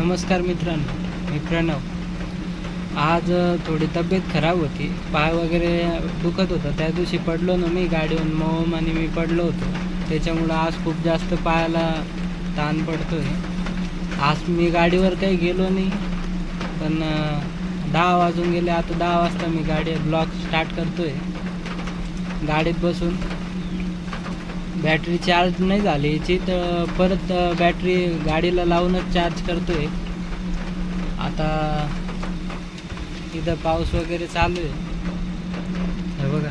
नमस्कार मित्रांनो, मी प्रणव। आज थोडी तब्येत खराब होती, पाय वगैरे दुखत होतं। त्या दिवशी पडलो ना मी गाडीवरून, मोम आणि मी पडलो होतो, त्याच्यामुळं आज खूप जास्त पायाला ताण पडतोय। आज मी गाडीवर काही गेलो नाही, पण 10 वाजून गेले। आता 10 वाजता मी गाडी ब्लॉग स्टार्ट करतोय गाडीत बसून। बॅटरी चार्ज नाही झाली याची, तर परत बॅटरी गाडीला लावूनच चार्ज करतोय। आता इथं पाऊस वगैरे चालू आहे, हे बघा।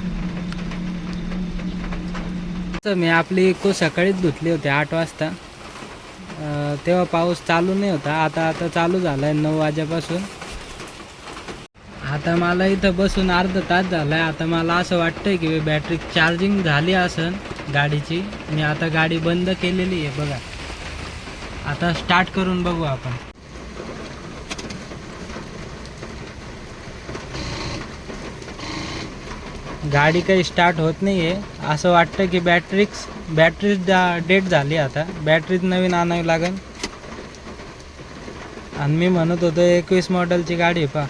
तर मी आपली सकाळीच धुतली होती 8 वाजता, तेव्हा पाऊस चालू नाही होता। आता चालू झाला आहे 9 वाजेपासून। आता मला इथं बसून अर्धा तास झाला आहे। आता मला असं वाटतंय की बॅटरी चार्जिंग झाली असेल गाडीची। मी आता गाडी बंद केलेली आहे बघा। आता स्टार्ट करून बघू आपण। गाडी काही स्टार्ट होत नाही आहे, असं वाटतं की बॅटरी डेट झाली। आता बॅटरीच नवीन आणावी लागेल। आणि मी म्हणत होतो 21 मॉडेलची गाडी आहे पा,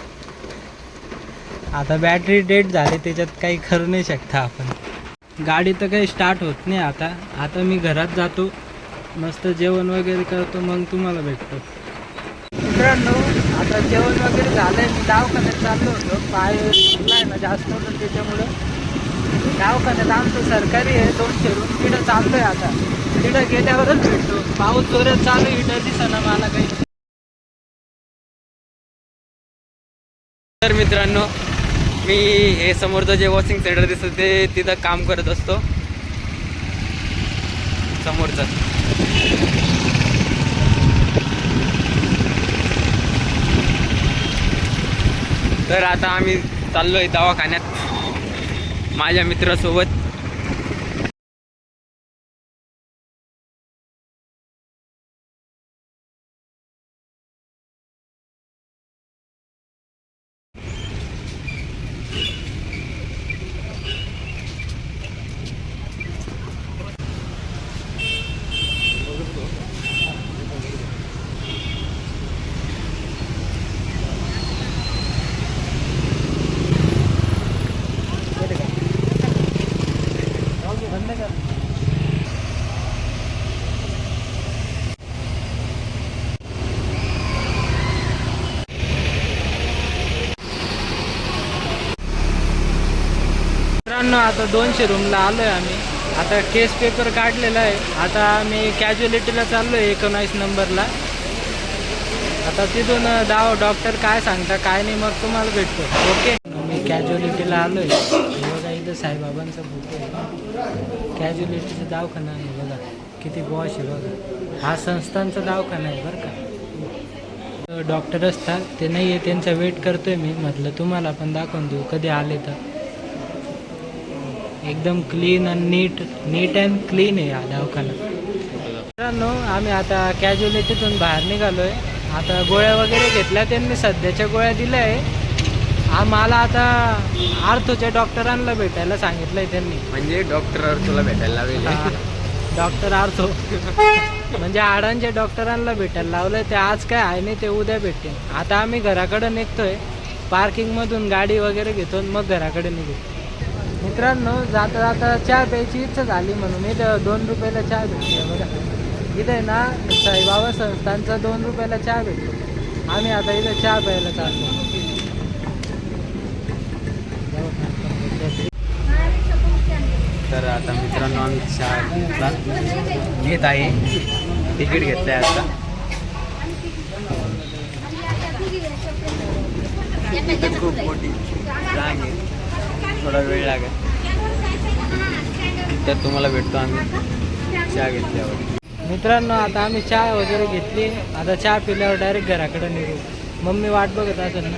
आता बॅटरी डेट झाली, त्याच्यात काही करू नाही शकता आपण। गाडी तर काही स्टार्ट होत नाही। आता मी घरात जातो, मस्त जेवण वगैरे करतो, मग तुम्हाला भेटतो। मित्रांनो, आता जेवण वगैरे झालंय। मी दवाखान्यात चाललो होतो, पाय दुखलाय ना जास्त होतं, त्याच्यामुळं दवाखान्यात आमचं सरकारी आहे 200 रूम, तिथं चाललोय। आता तिथं गेल्यावरच भेटतो। पाऊस जोरात चालू आहे, इथं दिसेना मला काही। तर मित्रांनो, मी हे समोरचं जे वॉशिंग सेंटर दिसतं ते तिथं काम करत असतो समोरचं। तर आता आम्ही चाललोय दवाखान्यात माझ्या मित्रासोबत। मित्रांनो, आता 200 रूमला आलोय आम्ही। आता केस पेपर काढलेला आहे। आता मी कॅज्युअलिटीला चाललोय 19 नंबरला। आता तिथून डॉक्टर काय सांगता काय नाही, मग तुम्हाला भेटतो। ओके, मी कॅज्युअलिटीला आलोय। बघा इथं साईबाबांचा फोटो आहे। कॅज्युअलिटीचा दवाखाना आहे बघा, किती बॉश आहे बघा। हा संस्थांचा दवाखाना आहे बरं का। डॉक्टर असतात ते नाही आहे, त्यांचा वेट करतोय मी। म्हटलं तुम्हाला पण दाखवून देऊ कधी आले तर। एकदम क्लीन आणि नीट अँड क्लीन आहे हा दवाखाना। मित्रांनो, आम्ही आता कॅज्युअलिटीतून बाहेर निघालोय। आता गोळ्या वगैरे घेतल्या त्यांनी, सध्याच्या गोळ्या दिल्या आहे। आम्हाला आता आर्थोच्या डॉक्टरांना भेटायला सांगितलंय त्यांनी। म्हणजे डॉक्टर अर्थोला भेटायला लावले। डॉक्टर आर्थो म्हणजे हाडांच्या डॉक्टरांना भेटायला लावलंय। ते आज काय आहे नाही, ते उद्या भेटेल। आता आम्ही घराकडे निघतोय, पार्किंगमधून गाडी वगैरे घेतो, मग घराकडे निघू। मित्रांनो, जाता जाता चहा प्यायची इच्छा झाली, म्हणून इथं 2 रुपयाला चहा भेटते बघा। इथं आहे ना साईबाबा संस्थांचा 2 रुपयाला चहा भेटतो। आम्ही आता इथं चहा प्यायला चाललो। तर आता मित्रांनो, आम्ही चहा घेत आहे, तिकीट घेतलं आहे आता। खूप मोठी रांग आहे, थोडा वेळ लागेल, तर तुम्हाला भेटतो आम्ही चहा घेतल्यावर। मित्रांनो, आता आम्ही चहा वगैरे घेतली। आता चहा पिल्यावर डायरेक्ट घराकडे निघू। मम्मी वाट बघत असेल ना।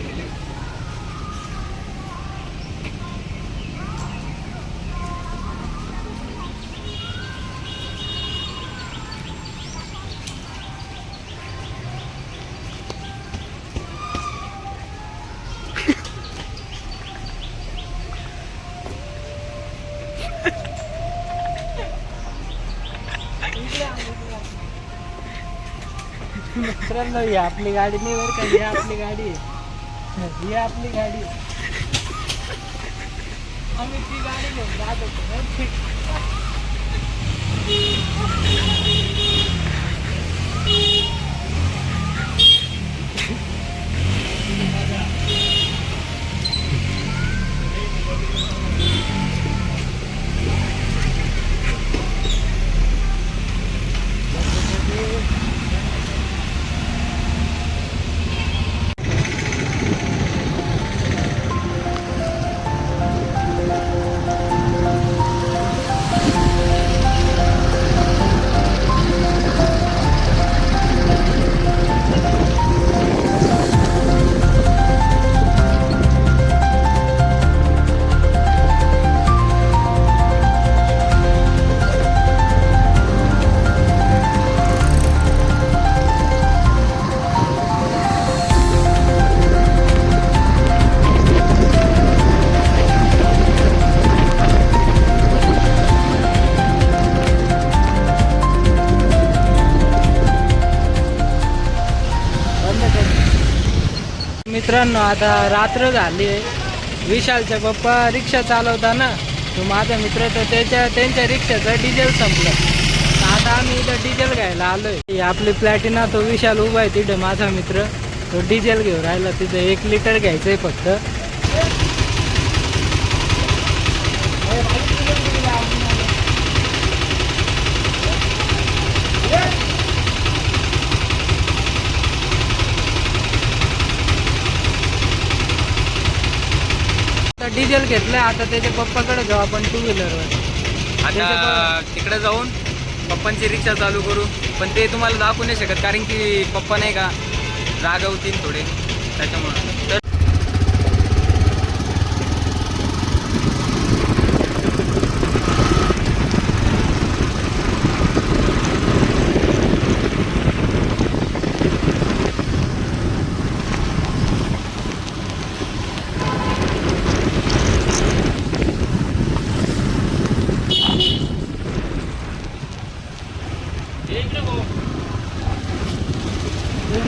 मित्रांनो ही आपली गाडी नाही बरं का, ही आपली गाडी आहे, ही आपली गाडी आहे. आम्ही ती गाडी घेऊन जात होतो. मित्रांनो आता रात्र झाली आहे. विशालचा पप्पा रिक्षा चालवता ना, तो माझा मित्र, तर त्यांच्या रिक्षाचं डिझेल संपलं. आता आम्ही इथं डिझेल घ्यायला आलोय. आपली प्लॅटिना, तो विशाल उभा आहे तिथं, माझा मित्र, तो डिझेल घेऊन राहिला. तिथं 1 लिटर घ्यायचं आहे फक्त. डिझेल घेतलंय, आता त्याच्या पप्पाकडे जाऊ आपण 2 व्हीलरवर. आता तिकडे जाऊन पप्पांची रिक्षा चालू करू, पण ते तुम्हाला दाखवू नाही शकत कारण की पप्पा नाही का रागवतील थोडे, त्याच्यामुळं. तर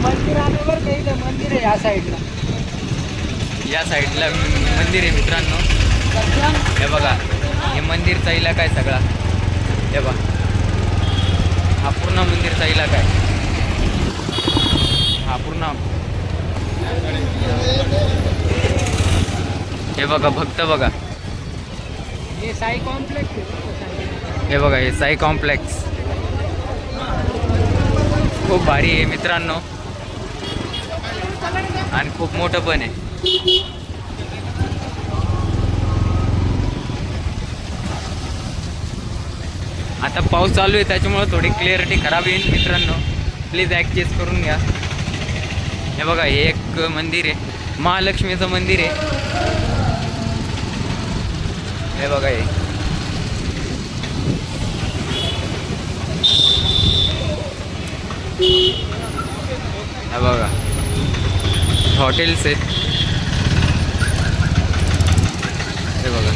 मंदिर आलं बरं का, इथं मंदिर आहे या साईडला. या साईडला मंदिर आहे मित्रांनो. हे बघा, हे मंदिरचा इलाका आहे सगळा. हे बघा, हा पूर्ण मंदिरचा इलाका आहे. हा पूर्ण. हे बघा भक्त बघा, हे साई कॉम्प्लेक्स आहे. हे बघा, हे साई कॉम्प्लेक्स खूप भारी आहे मित्रांनो, आणि खूप मोठं पण आहे. आता पाऊस चालू आहे त्याच्यामुळे थोडी क्लिअरिटी खराब येईल मित्रांनो, प्लीज ॲडजस्ट करून घ्या. हे बघा, हे एक मंदिर आहे, महालक्ष्मीचं मंदिर आहे. हे बघा, हे बघा हॉटेल्स आहेत. हे बघा,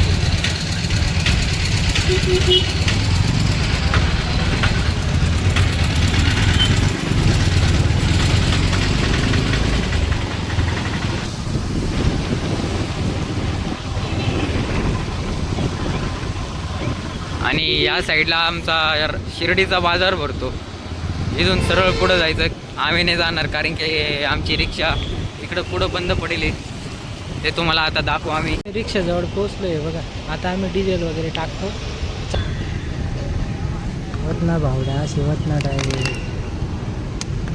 आणि या साईडला आमचा शिर्डीचा बाजार भरतो. इथून सरळ पुढं जायचं. आम्ही नाही जाणार कारण की आमची रिक्षा इकडं पुढं बंद पडेल. ते तुम्हाला आता दाखवू. आम्ही रिक्षाजवळ पोचलोय बघा. आता आम्ही डिझेल वगैरे टाकतो. वतना भावड्या अशी वतना डायरेक्ट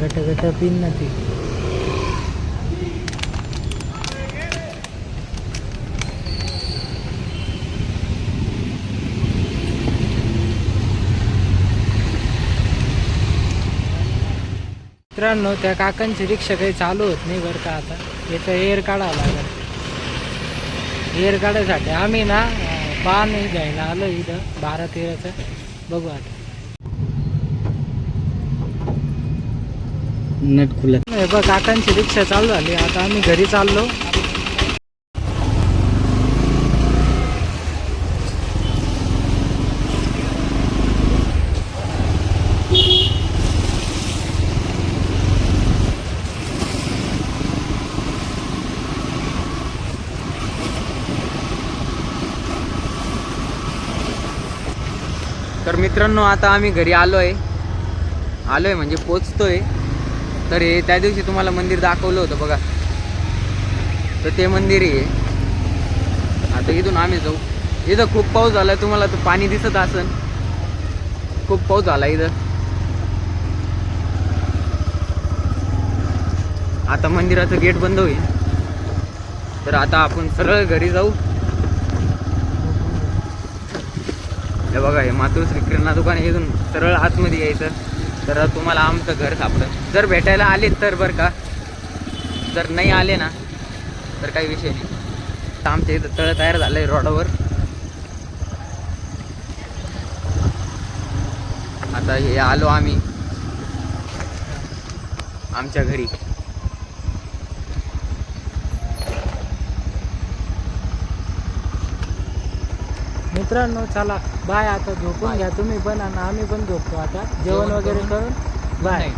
गट गट पिन ना ती. मित्रांनो, त्या काकांची रिक्षा काही चालू होत नाही बरं का. आता याचं एअर काढावं लागेल. एअर काढायसाठी आम्ही ना पान घ्यायला आलो इथं 12-13चं. बघू आता नट खुलत. हे बघ, काकांची रिक्षा चालू झाली. आता आम्ही घरी चाललो. मित्रांनो आता आम्ही घरी आलोय म्हणजे पोचतोय. तर हे त्या दिवशी तुम्हाला मंदिर दाखवलं होतं बघा, तर ते मंदिर आहे. आता इथून आम्ही जाऊ. इथं खूप पाऊस झाला, तुम्हाला तर पाणी दिसत असेल, खूप पाऊस झाला इथं. आता मंदिराचं गेट बंद होईल, तर आता आपण सरळ घरी जाऊ. हे बघा, हे मातोश्री किराणा दुकान, इथून सरळ आतमध्ये यायचं तर तुम्हाला आमचं घर सापडलं. जर भेटायला आले तर बरं का, जर नाही आले ना तर काही विषय नाही. आमच्या इथं तळ तयार झालंय रोडावर. आता हे आलो आम्ही आमच्या घरी. मित्रांनो चला बाय. आता झोपून Bye. घ्या तुम्ही पण आणि आम्ही पण झोपतो आता, जेवण वगैरे करून. बाय.